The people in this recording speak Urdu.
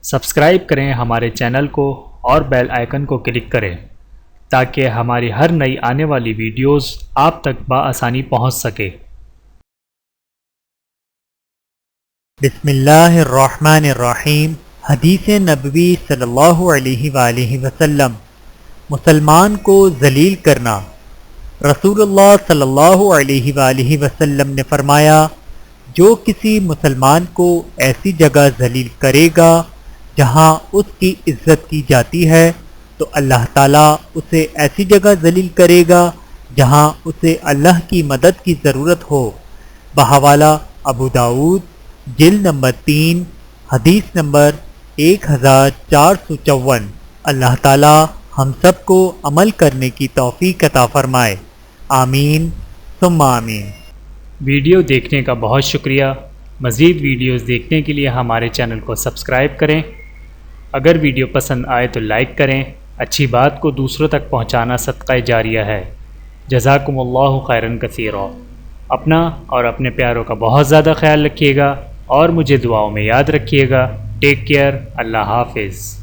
سبسکرائب کریں ہمارے چینل کو اور بیل آئیکن کو کلک کریں تاکہ ہماری ہر نئی آنے والی ویڈیوز آپ تک بآسانی پہنچ سکے۔ بسم اللہ الرحمن الرحیم۔ حدیث نبوی صلی اللہ علیہ وآلہ وسلم۔ مسلمان کو ذلیل کرنا۔ رسول اللہ صلی اللہ علیہ وآلہ وسلم نے فرمایا، جو کسی مسلمان کو ایسی جگہ ذلیل کرے گا جہاں اس کی عزت کی جاتی ہے تو اللہ تعالیٰ اسے ایسی جگہ ذلیل کرے گا جہاں اسے اللہ کی مدد کی ضرورت ہو۔ بحوالہ ابو داؤد جلد نمبر 3 حدیث نمبر 1454۔ اللہ تعالیٰ ہم سب کو عمل کرنے کی توفیق عطا فرمائے، آمین ثم آمین۔ ویڈیو دیکھنے کا بہت شکریہ۔ مزید ویڈیوز دیکھنے کے لیے ہمارے چینل کو سبسکرائب کریں۔ اگر ویڈیو پسند آئے تو لائک کریں۔ اچھی بات کو دوسروں تک پہنچانا صدقہ جاریہ ہے۔ جزاکم اللہ خیرا کثیرا۔ اپنا اور اپنے پیاروں کا بہت زیادہ خیال رکھیے گا اور مجھے دعاؤں میں یاد رکھیے گا۔ Take care. اللہ حافظ۔